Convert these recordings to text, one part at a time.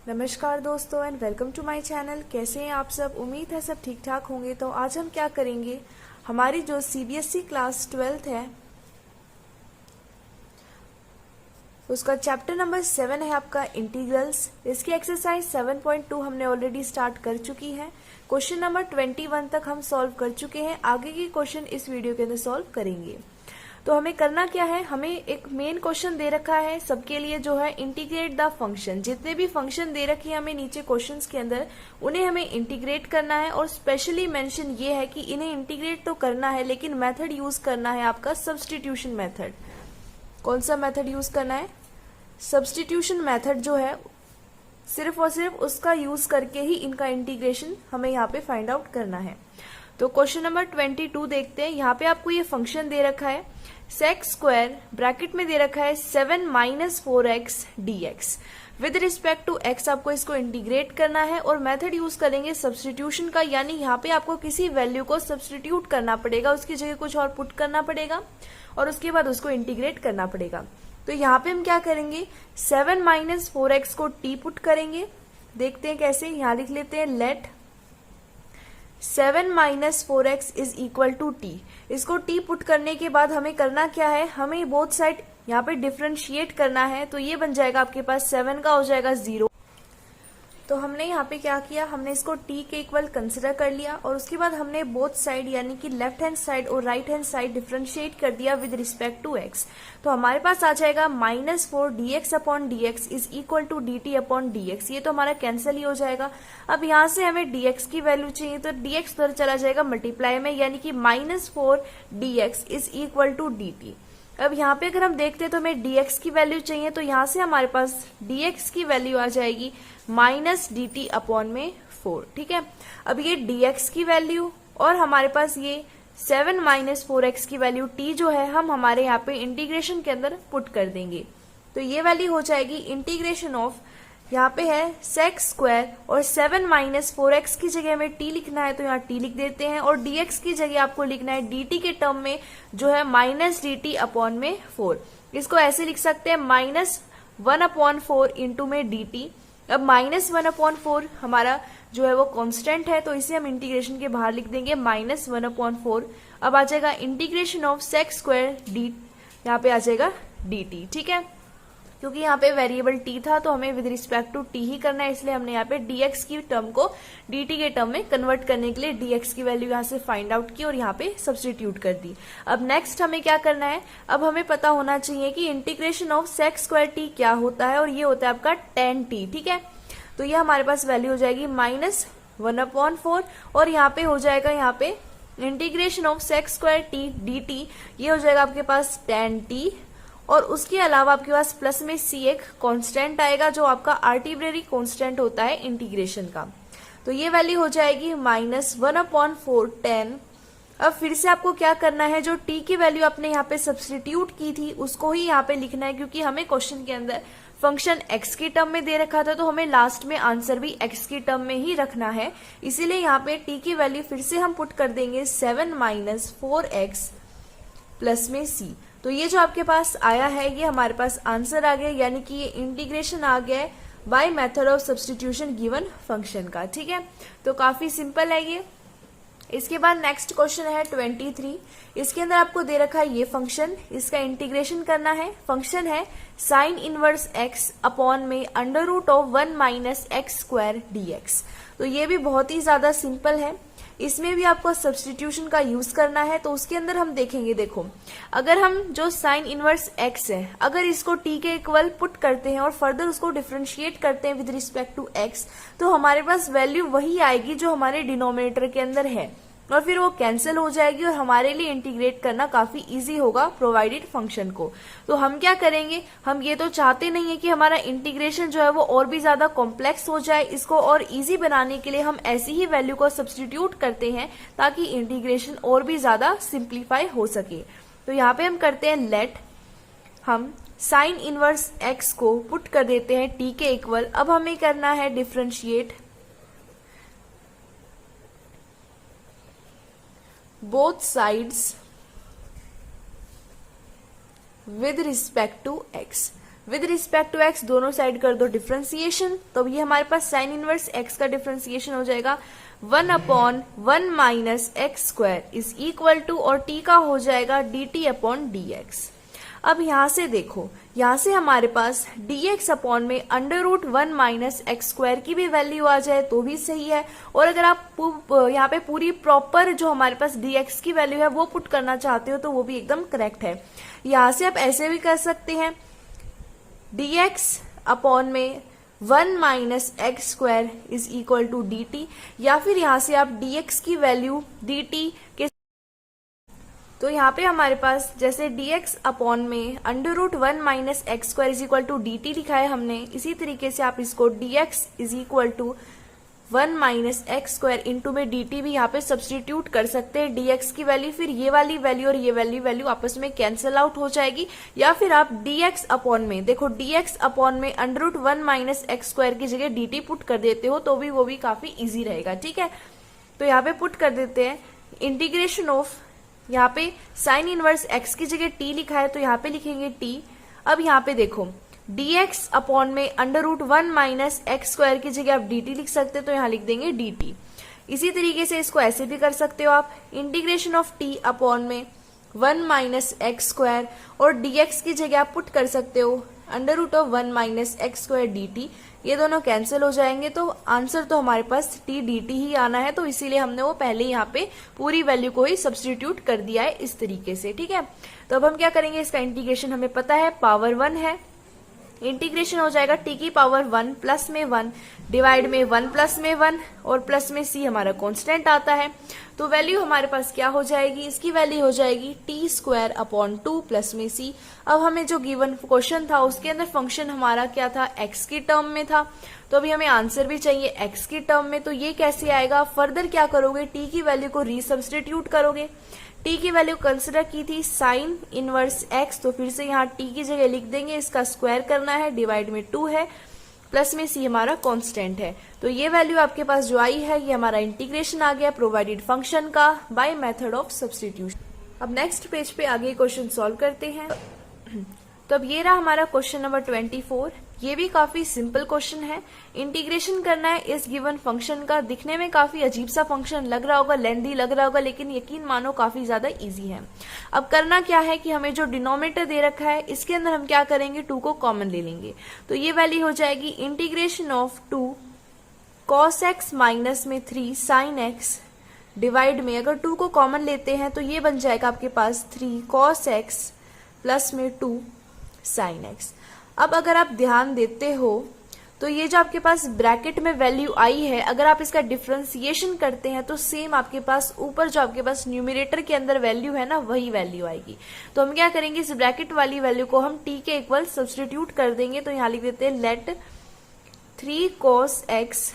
नमस्कार दोस्तों and welcome to my channel. कैसे हैं आप सब? उम्मीद है सब ठीक ठाक होंगे। तो आज हम क्या करेंगे, हमारी जो सीबीएसई क्लास 12th है उसका चैप्टर नंबर 7 है आपका इंटीग्रल्स। इसकी एक्सरसाइज 7.2 हमने ऑलरेडी स्टार्ट कर चुकी है। क्वेश्चन नंबर 21 तक हम सॉल्व कर चुके हैं। आगे की क्वेश्चन इस वीडियो के अंदर सॉल्व करेंगे। तो हमें करना क्या है, हमें एक मेन क्वेश्चन दे रखा है सबके लिए, जो है इंटीग्रेट द फंक्शन। जितने भी फंक्शन दे रखे हैं हमें नीचे क्वेश्चंस के अंदर, उन्हें हमें इंटीग्रेट करना है। और स्पेशली मेंशन ये है कि इन्हें इंटीग्रेट तो करना है लेकिन मेथड यूज करना है आपका सब्स्टिट्यूशन मेथड। कौन सा मेथड यूज करना है? सब्स्टिट्यूशन मेथड जो है, सिर्फ और सिर्फ उसका यूज करके ही इनका इंटीग्रेशन हमें यहाँ पे फाइंड आउट करना है। तो क्वेश्चन नंबर 22 देखते हैं। यहाँ पे आपको ये फंक्शन दे रखा है सेक्स स्क्वायर, ब्रैकेट में दे रखा है 7 - 4x dx। With respect to x आपको इसको इंटीग्रेट करना है और मेथड यूज करेंगे सब्स्टिट्यूशन का, यानी यहाँ पे आपको किसी वैल्यू को सब्स्टिट्यूट करना पड़ेगा, उसकी जगह कुछ और पुट करना पड़ेगा और उसके बाद उसको इंटीग्रेट करना पड़ेगा। तो यहाँ पे हम क्या करेंगे, 7 - 4x को t पुट करेंगे। देखते हैं कैसे, यहाँ लिख लेते हैं let 7 - 4x is equal to t। इसको t पुट करने के बाद हमें करना क्या है, हमें बोथ साइड यहाँ पे डिफरेंशिएट करना है। तो ये बन जाएगा आपके पास 7 का हो जाएगा 0। तो हमने यहाँ पे क्या किया, हमने इसको t के इक्वल कंसिडर कर लिया और उसके बाद हमने बोथ साइड यानी कि लेफ्ट हैंड साइड और राइट हैंड साइड डिफरेंशिएट कर दिया विद रिस्पेक्ट टू x। तो हमारे पास आ जाएगा -4 dx upon dx is equal to dt upon dx। ये तो हमारा कैंसिल ही हो जाएगा। अब यहाँ से हमें dx की वैल्यू चाहिए तो dx उधर चला जाएगा मल्टीप्लाई में, यानी कि -4 dx is equal to dt। अब यहाँ पे अगर हम देखते हैं तो हमें dx की वैल्यू चाहिए, तो यहाँ से हमारे पास dx की वैल्यू आ जाएगी -dt अपॉन में 4। ठीक है, अब ये dx की वैल्यू और हमारे पास ये 7 - 4x की वैल्यू t जो है, हम हमारे यहाँ पे इंटीग्रेशन के अंदर पुट कर देंगे। तो ये वैल्यू हो जाएगी इंटीग्रेशन ऑफ, यहाँ पे है सेक्स स्क्वायर और 7 - 4x की जगह हमें t लिखना है तो यहाँ t लिख देते हैं, और dx की जगह आपको लिखना है dt के टर्म में जो है -dt अपॉन में 4। इसको ऐसे लिख सकते हैं -1/4 इंटू में dt। अब -1/4 हमारा जो है वो कांस्टेंट है, तो इसे हम इंटीग्रेशन के बाहर लिख देंगे -1/4। अब आ जाएगा integration of sex square D, यहाँ पे आ जाएगा dt। ठीक है, क्योंकि यहाँ पे वेरिएबल t था तो हमें विद रिस्पेक्ट टू t ही करना है, इसलिए हमने यहाँ पे dx की टर्म को dt के टर्म में कन्वर्ट करने के लिए dx की वैल्यू यहाँ से फाइंड आउट की और यहाँ पे सब्स्टिट्यूट कर दी। अब नेक्स्ट हमें क्या करना है, अब हमें पता होना चाहिए कि integration of sex square t क्या होता है, और ये होता है आपका tan t। ठीक है, तो ये हमारे पास वैल्यू हो जाएगी -1/4 और यहाँ पे हो जाएगा, यहाँ पे integration of sex square t dt, ये हो जाएगा आपके पास tan t, और उसके अलावा आपके पास प्लस में c एक कांस्टेंट आएगा जो आपका आर्बिट्रेरी कांस्टेंट होता है इंटीग्रेशन का। तो ये वैल्यू हो जाएगी -1/4 tan। अब फिर से आपको क्या करना है, जो t की वैल्यू आपने यहाँ पे सब्स्टिट्यूट की थी उसको ही यहाँ पे लिखना है, क्योंकि हमें क्वेश्चन के अंदर फंक्शन x की टर्म में दे रखा था तो हमें लास्ट में आंसर भी x की टर्म में ही रखना है। इसीलिए यहाँ पे t की वैल्यू फिर से हम पुट कर देंगे 7 - 4x प्लस में c। तो ये जो आपके पास आया है ये हमारे पास आंसर आ गया, यानी कि ये इंटीग्रेशन आ गया by method of substitution given function का। ठीक है, तो काफी सिंपल है ये। इसके बाद नेक्स्ट क्वेश्चन है 23। इसके अंदर आपको दे रखा है ये फंक्शन, इसका इंटीग्रेशन करना है। फंक्शन है sin इनवर्स x अपॉन में √1 - x स्क्वायर dx। तो ये भी बहुत ही ज्यादा सिंपल है, इसमें भी आपको सब्स्टिट्यूशन का यूज करना है। तो उसके अंदर हम देखेंगे, देखो अगर हम जो sin इनवर्स x है, अगर इसको t के इक्वल पुट करते हैं और फर्दर उसको डिफरेंशिएट करते हैं विद रिस्पेक्ट टू x, तो हमारे पास वैल्यू वही आएगी जो हमारे डिनोमिनेटर के अंदर है, और फिर वो कैंसिल हो जाएगी और हमारे लिए इंटीग्रेट करना काफी इजी होगा प्रोवाइडेड फंक्शन को। तो हम क्या करेंगे, हम ये तो चाहते नहीं है कि हमारा इंटीग्रेशन जो है वो और भी ज्यादा कॉम्प्लेक्स हो जाए। इसको और इजी बनाने के लिए हम ऐसी ही वैल्यू को सब्स्टिट्यूट करते हैं ताकि इंटीग्रेशन और भी ज्यादा सिंप्लीफाई हो सके। तो यहाँ पे हम करते हैं लेट, हम sin इनवर्स x को पुट कर देते हैं t के इक्वल। अब हमें करना है differentiate both sides with respect to x। With respect to x दोनों साइड कर दो डिफरेंशिएशन, तो ये हमारे पास साइन इनवर्स एक्स का डिफरेंशिएशन हो जाएगा 1/1 minus x square is equal to, और टी का हो जाएगा dt अपॉन dx। अब यहां से देखो, यहां से हमारे पास dx अपॉन में √1 माइनस एक्स स्क्वायर की भी वैल्यू आ जाए तो भी सही है, और अगर आप यहाँ पे पूरी प्रॉपर जो हमारे पास dx की वैल्यू है वो पुट करना चाहते हो तो वो भी एकदम करेक्ट है। यहां से आप ऐसे भी कर सकते हैं, dx अपॉन में 1 minus x square is equal to dt, या फिर यहां से आप dx की वैल्यू dt के, तो यहाँ पे हमारे पास जैसे dx अपॉन में √1 minus x square is equal to dt लिखा है हमने, इसी तरीके से आप इसको dx is equal to 1 minus x square into में dt भी यहाँ पे सब्सटीट्यूट कर सकते हैं dx की वैल्यू, फिर ये वाली वैल्यू और ये वैल्यू आपस में कैंसिल आउट हो जाएगी, या फिर आप dx अपॉन में, देखो dx अपॉन में √1 माइनस एक्स स्क्वायर की जगह dt पुट कर देते हो तो भी वो भी काफी इजी रहेगा। ठीक है, तो यहाँ पे पुट कर देते हैं इंटीग्रेशन ऑफ, यहाँ पे साइन इनवर्स x की जगह t लिखा है तो यहाँ पे लिखेंगे t। अब यहाँ पे देखो dx अपॉन में √1 माइनस एक्स स्क्वायर की जगह आप dt लिख सकते हो तो यहाँ लिख देंगे dt। इसी तरीके से इसको ऐसे भी कर सकते हो आप, इंटीग्रेशन ऑफ t अपॉन में 1 माइनस एक्स स्क्वायर, और dx की जगह आप पुट कर सकते हो √1 माइनस एक्स स्क्वायर dt। ये दोनों कैंसिल हो जाएंगे तो आंसर तो हमारे पास t dt ही आना है, तो इसीलिए हमने वो पहले यहाँ पे पूरी वैल्यू को ही सब्सटीट्यूट कर दिया है इस तरीके से। ठीक है, तो अब हम क्या करेंगे, इसका इंटीग्रेशन हमें पता है पावर 1 है, इंटीग्रेशन हो जाएगा t की पावर 1 प्लस में 1 डिवाइड में 1 प्लस में 1, और प्लस में c हमारा कांस्टेंट आता है, तो वैल्यू हमारे पास क्या हो जाएगी, इसकी वैल्यू हो जाएगी t स्क्वायर अपॉन 2 प्लस में c। अब हमें जो गिवन क्वेश्चन था उसके अंदर फंक्शन हमारा क्या था, x की टर्म में था, तो अभी हमें आंसर भी चाहिए x की टर्म में, तो ये कैसे आएगा, फर्दर क्या करोगे, t की वैल्यू को रीसब्स्टिट्यूट करोगे। t की वैल्यू कंसिडर की थी साइन इनवर्स x, तो फिर से यहाँ t की जगह लिख देंगे, इसका स्क्वायर करना है, डिवाइड में 2 है, प्लस में c हमारा कांस्टेंट है, तो ये वैल्यू आपके पास जो आई है ये हमारा इंटीग्रेशन आ गया प्रोवाइडेड फंक्शन का बाय मेथड ऑफ सब्स्टिट्यूशन। अब नेक्स्ट पेज पे आगे क्वेश्चन सॉल्व करते हैं। तो अब ये रहा हमारा क्वेश्चन नंबर 24। ये भी काफी सिंपल क्वेश्चन है, इंटीग्रेशन करना है इस गिवन फंक्शन का। दिखने में काफी अजीब सा फंक्शन लग रहा होगा, लेंथी लग रहा होगा, लेकिन यकीन मानो काफी ज्यादा इजी है। अब करना क्या है कि हमें जो डिनोमिनेटर दे रखा है इसके अंदर हम क्या करेंगे, 2 को कॉमन ले लेंगे, तो ये वैल्यू हो जाएगी integration of 2 cos x minus में 3 sin x डिवाइड में, अगर 2 को कॉमन लेते हैं तो ये बन जाएगा आपके पास 3 cos x प्लस में 2 sin x। अब अगर आप ध्यान देते हो तो ये जो आपके पास ब्रैकेट में वैल्यू आई है, अगर आप इसका डिफरेंशिएशन करते हैं तो सेम आपके पास ऊपर जो आपके पास न्यूमरेटर के अंदर वैल्यू है ना, वही वैल्यू आएगी। तो हम क्या करेंगे, इस ब्रैकेट वाली वैल्यू को हम t के इक्वल सब्स्टिट्यूट कर देंगे, तो यहाँ लिख देते हैं लेट 3 cos x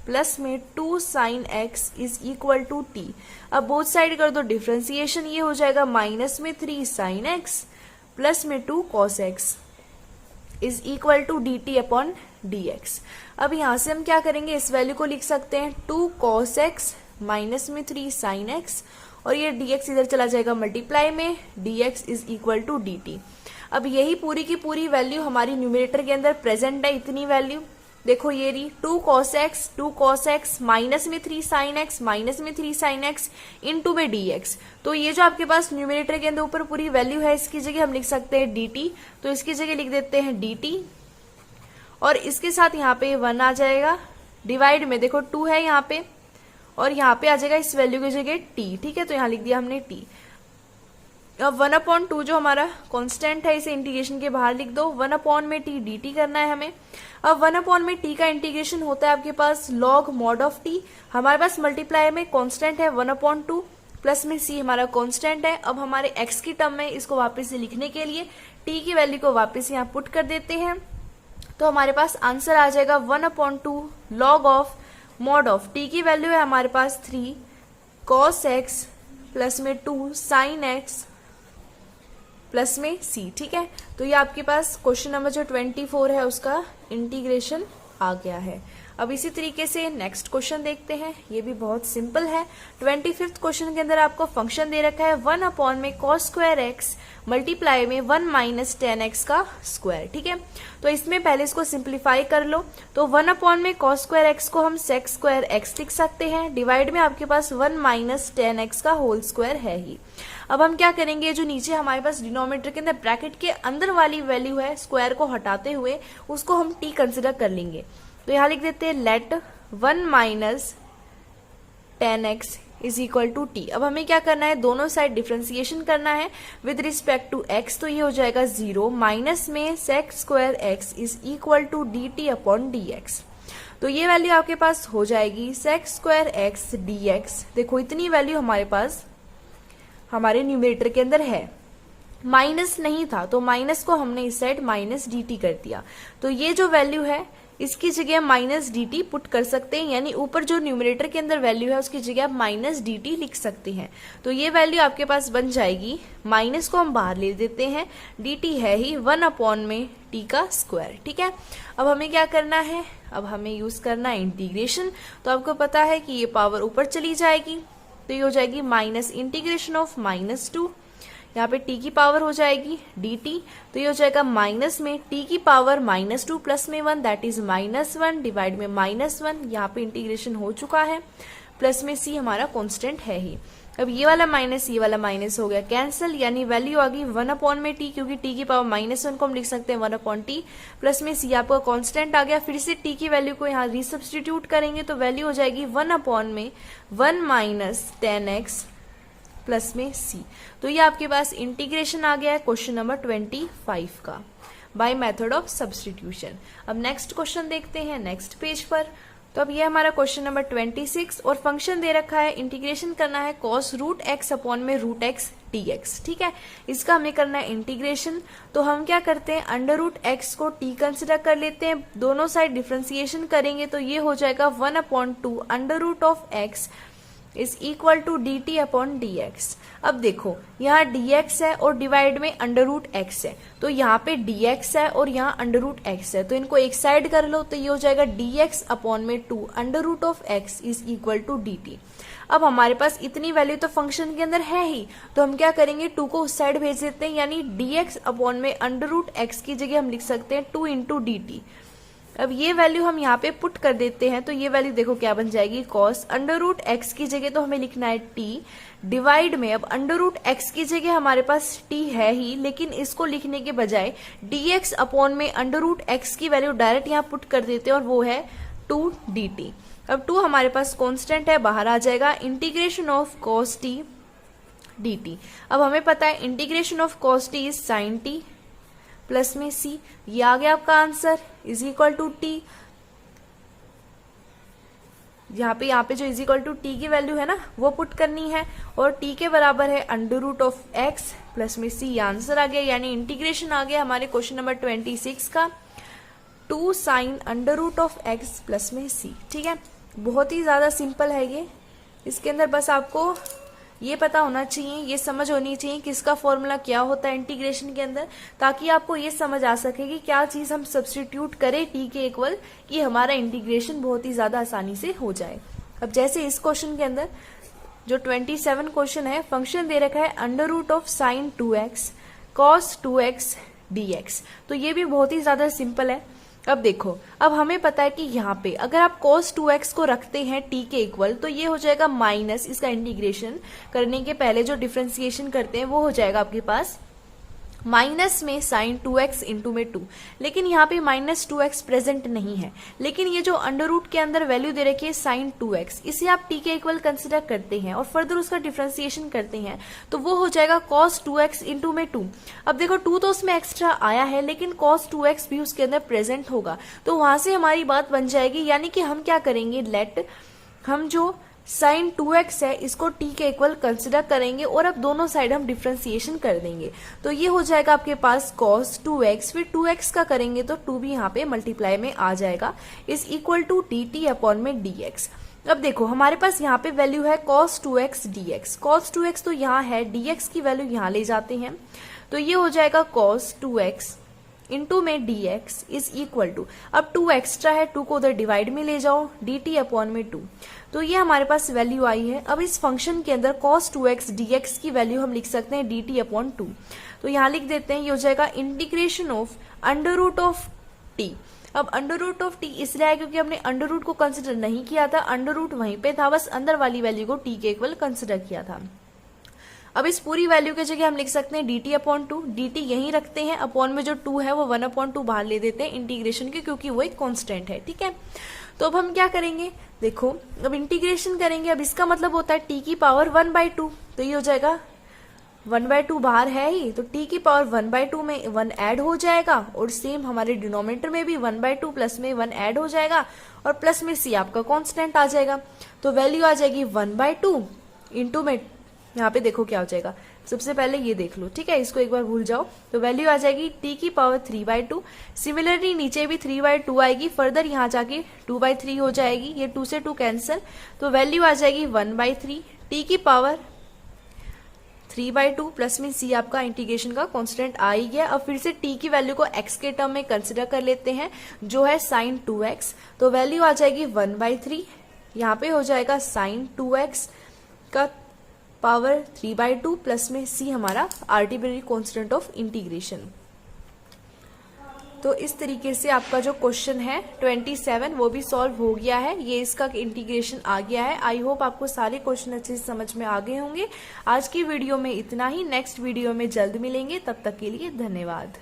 प्लस में 2 sin x is equal to t। अब बोथ साइड कर दो डिफरेंशिएशन, ये हो जाएगा माइनस में 3 sin x प्लस में 2 cos x is equal to dt upon dx। अब यहां से हम क्या करेंगे, इस वैल्यू को लिख सकते हैं 2 cos x माइनस में 3 sin x, और ये dx इधर चला जाएगा मल्टीप्लाई में, dx is equal to dt। अब यही पूरी की पूरी वैल्यू हमारी न्यूमरेटर के अंदर प्रेजेंट है, इतनी वैल्यू देखो ये रही 2 cos x माइनस में 3 sin x माइनस में 3 sin x इनटू में dx। तो ये जो आपके पास न्यूमरेटर के अंदर ऊपर पूरी वैल्यू है, इसकी जगह हम लिख सकते हैं dt, तो इसकी जगह लिख देते हैं dt, और इसके साथ यहाँ पे 1 आ जाएगा, डिवाइड में देखो 2 है यहाँ पे, और यहाँ पे आ जाएगा इस वैल्यू की जगह t। ठीक है, तो यहाँ लिख दिया हमने t। अब 1/2 जो हमारा कांस्टेंट है इसे इंटीग्रेशन के बाहर लिख दो, 1 में t dt करना है हमें। अब 1 में t का इंटीग्रेशन होता है आपके पास log mod ऑफ t, हमारे पास मल्टीप्लाई में कांस्टेंट है 1/2 प्लस में c हमारा कांस्टेंट है। अब हमारे x की टर्म में इसको वापस से लिखने के लिए t की वैल्यू को वापस यहाँ पुट कर देते हैं, तो हमारे पास आंसर आ जाएगा 1/2 log of mod of t की वैल्यू है हमारे पास 3 cos x प्लस में 2 sin x प्लस में c। ठीक है, तो ये आपके पास क्वेश्चन नंबर जो 24 है उसका इंटीग्रेशन आ गया है। अब इसी तरीके से नेक्स्ट क्वेश्चन देखते हैं, ये भी बहुत सिंपल है। 25th क्वेश्चन के अंदर आपको फंक्शन दे रखा है 1 में cos स्क्वायर x मल्टीप्लाई में 1 माइनस 10x का स्क्वायर। ठीक है, तो इसमें पहले इसको सिंप्लीफाई कर लो, तो 1 अपॉन में cos स्क्वायर x को हम sec स्क्वायर x लिख सकते हैं, डिवाइड में आपके पास 1 माइनस 10x का होल स्क्वायर है ही। अब हम क्या करेंगे, जो नीचे हमारे पास डिनोमिनेटर के अंदर ब्रैकेट के अंदर वाली वैल्यू है स्क्वायर को हटाते हुए उसको हम t कंसिडर कर लेंगे। तो यहाँ लिख देते हैं let 1 minus 10x is equal to t. अब हमें क्या करना है, दोनों साइड डिफ्रेंसिएशन करना है विद रिस्पेक्ट टू x, तो ये हो जाएगा 0 माइनस में sec square x is equal to d t upon d x. तो ये वैल्यू आपके पास हो जाएगी sec स्क्वायर x dx। देखो इतनी वैल्यू हमारे पास हमारे न्यूमरेटर के अंदर है, माइनस नहीं था तो माइनस को हमने इस साइड माइनस डी टी कर दिया, तो ये जो वैल्यू है इसकी जगह माइनस डी टी पुट कर सकते हैं, यानी ऊपर जो न्यूमरेटर के अंदर वैल्यू है उसकी जगह आप माइनस डी टी लिख सकते हैं। तो ये वैल्यू आपके पास बन जाएगी, माइनस को हम बाहर ले देते हैं, डी टी है ही 1 अपॉन में टी का स्क्वायर। ठीक है, अब हमें क्या करना है, अब हमें यूज करना है इंटीग्रेशन। तो आपको पता है कि ये पावर ऊपर चली जाएगी, तो ये हो जाएगी माइनस इंटीग्रेशन ऑफ -2, यहाँ पे t की पावर हो जाएगी dt, तो ये हो जाएगा माइनस में t की पावर -2 प्लस में 1 दैट इज -1 डिवाइड में -1, यहाँ पे इंटीग्रेशन हो चुका है, प्लस में c हमारा कांस्टेंट है ही। अब ये वाला माइनस हो गया कैंसिल, यानी वैल्यू आ गई 1 अपॉन में t, क्योंकि t की पावर -1 को हम लिख सकते हैं 1 अपॉन टी, प्लस में c आपका कांस्टेंट आ गया। फिर से t की वैल्यू को यहाँ रीसब्स्टिट्यूट करेंगे तो वैल्यू हो जाएगी 1 अपॉन में 1 माइनस 10x प्लस में c। तो ये आपके पास इंटीग्रेशन आ गया है क्वेश्चन नंबर 25 का बाय मेथड ऑफ सब्स्टिट्यूशन। अब नेक्स्ट क्वेश्चन देखते हैं नेक्स्ट पेज पर। तो अब ये हमारा क्वेश्चन नंबर 26 और फंक्शन दे रखा है, इंटीग्रेशन करना है cos रूट एक्स अपॉन में रूट एक्स dx। ठीक है, इसका हमें करना है इंटीग्रेशन। तो हम क्या करते हैं, अंडर रूट एक्स को t कंसिडर कर लेते हैं, दोनों साइड डिफ्रेंसिएशन करेंगे तो ये हो जाएगा 1 upon 2 under root of x is equal to d t upon d x. अब देखो यहाँ dx है और डिवाइड में अंडर रूट एक्स है, तो यहाँ पे dx है और यहाँ अंडर रूट एक्स है, तो इनको एक साइड कर लो, तो ये हो जाएगा dx अपॉन में 2 under root of x is equal to d t. अब हमारे पास इतनी वैल्यू तो फंक्शन के अंदर है ही, तो हम क्या करेंगे 2 को उस साइड भेज देते हैं, यानी dx अपॉन में अंडर रूट एक्स की जगह हम लिख सकते हैं 2 इंटू डी टी। अब ये वैल्यू हम यहाँ पे पुट कर देते हैं, तो ये वैल्यू देखो क्या बन जाएगी, cos अंडर रूट एक्स की जगह तो हमें लिखना है t डिवाइड में, अब अंडर रूट एक्स की जगह हमारे पास t है ही, लेकिन इसको लिखने के बजाय dx अपॉन में अंडर रूट एक्स की वैल्यू डायरेक्ट यहाँ पुट कर देते हैं और वो है 2 dt। अब 2 हमारे पास कांस्टेंट है, बाहर आ जाएगा, integration of cos t dt। अब हमें पता है integration of cos t is sin t plus में c, ये आ गया आपका answer is equal to t. यहाँ पे जो इज इक्वल टू टी की वैल्यू है ना वो पुट करनी है, और t के बराबर है under root of x plus में c, ये आंसर आ गया, यानी इंटीग्रेशन आ गया हमारे क्वेश्चन नंबर 26 का 2 sine under root of x plus में c। ठीक है, बहुत ही ज्यादा सिंपल है ये, इसके अंदर बस आपको ये पता होना चाहिए, ये समझ होनी चाहिए कि इसका फॉर्मूला क्या होता है इंटीग्रेशन के अंदर, ताकि आपको ये समझ आ सके कि क्या चीज हम सब्स्टिट्यूट करें t के इक्वल कि हमारा इंटीग्रेशन बहुत ही ज्यादा आसानी से हो जाए। अब जैसे इस क्वेश्चन के अंदर जो 27 क्वेश्चन है, फंक्शन दे रखा है under root of sine 2x cos 2x dx, तो ये भी बहुत ही ज्यादा सिंपल है। अब देखो, अब हमें पता है कि यहाँ पे अगर आप cos 2x को रखते हैं t के इक्वल, तो ये हो जाएगा माइनस, इसका इंटीग्रेशन करने के पहले जो डिफरेंशिएशन करते हैं वो हो जाएगा आपके पास माइनस में साइन 2x इंटू में 2, लेकिन यहाँ पे माइनस 2x प्रेजेंट नहीं है, लेकिन ये जो अंडर रूट के अंदर वैल्यू दे रखी है साइन 2x, इसे आप t के इक्वल कंसिडर करते हैं और फर्दर उसका डिफरेंशिएशन करते हैं, तो वो हो जाएगा cos 2x इंटू में 2। अब देखो 2 तो उसमें एक्स्ट्रा आया है, लेकिन cos 2x भी उसके अंदर प्रेजेंट होगा, तो वहां से हमारी बात बन जाएगी, यानी कि हम क्या करेंगे, लेट हम जो साइन 2x है इसको t के इक्वल कंसिडर करेंगे और अब दोनों साइड हम डिफरेंशिएशन कर देंगे, तो ये हो जाएगा आपके पास cos 2x, फिर 2x का करेंगे तो 2 भी यहाँ पे मल्टीप्लाई में आ जाएगा इज इक्वल टू dt अपॉन में dx। अब देखो हमारे पास यहाँ पे वैल्यू है cos 2x dx, cos 2x तो यहाँ है, dx की वैल्यू यहाँ ले जाते हैं, तो ये हो जाएगा cos 2x इंटू में dx इज इक्वल टू, अब 2 एक्स्ट्रा है, 2 को उधर डिवाइड में ले जाओ, dt अपॉन में 2। तो ये हमारे पास वैल्यू आई है। अब इस फंक्शन के अंदर cos 2x dx की वैल्यू हम लिख सकते हैं dt अपॉन 2। तो यहाँ लिख देते हैं, ये हो जाएगा integration of under root of t। अब अंडर रूट ऑफ टी इसलिए है क्योंकि हमने अंडर रूट को कंसिडर नहीं किया था, अंडर रूट वहीं पे था, बस अंदर वाली वैल्यू को टी के इक्वल कंसिडर किया था। अब इस पूरी वैल्यू की जगह हम लिख सकते हैं dt अपॉन 2, dt यहीं रखते हैं, अपॉन में जो 2 है वो 1 अपॉन 2 बाहर ले देते हैं इंटीग्रेशन के, क्योंकि वो एक कांस्टेंट है। ठीक है, तो अब हम क्या करेंगे, देखो अब इंटीग्रेशन करेंगे। अब इसका मतलब होता है t की पावर 1/2, तो ये हो जाएगा 1/2 बाहर है ही, तो t की पावर 1/2 में 1 ऐड हो जाएगा, और सेम हमारे डिनोमिनेटर में भी 1/2 प्लस में 1 ऐड हो जाएगा, और प्लस में c आपका कांस्टेंट आ जाएगा। तो वैल्यू आ जाएगी 1/2 इंटू में, यहाँ पे देखो क्या हो जाएगा, सबसे पहले ये देख लो, ठीक है, इसको एक बार भूल जाओ। तो वैल्यू आ जाएगी t की पावर 3/2, सिमिलरली नीचे भी 3/2 आएगी, फर्दर यहाँ जाके 2/3 हो जाएगी, ये 2 से 2 कैंसिल, तो वैल्यू आ जाएगी 1/3, t की पावर 3/2 प्लस में c आपका इंटीग्रेशन का कांस्टेंट आ ही गया। अब फिर से t की वैल्यू को x के टर्म में कंसिडर कर लेते हैं, जो है sin 2x, तो वैल्यू आ जाएगी 1/3, यहाँ पे हो जाएगा sin 2x का पावर 3/2 प्लस में c हमारा आर्बिट्रेरी कांस्टेंट ऑफ इंटीग्रेशन। तो इस तरीके से आपका जो क्वेश्चन है 27 वो भी सॉल्व हो गया है, ये इसका इंटीग्रेशन आ गया है। आई होप आपको सारे क्वेश्चन अच्छे से समझ में आ गए होंगे। आज की वीडियो में इतना ही, नेक्स्ट वीडियो में जल्द मिलेंगे, तब तक के लिए धन्यवाद।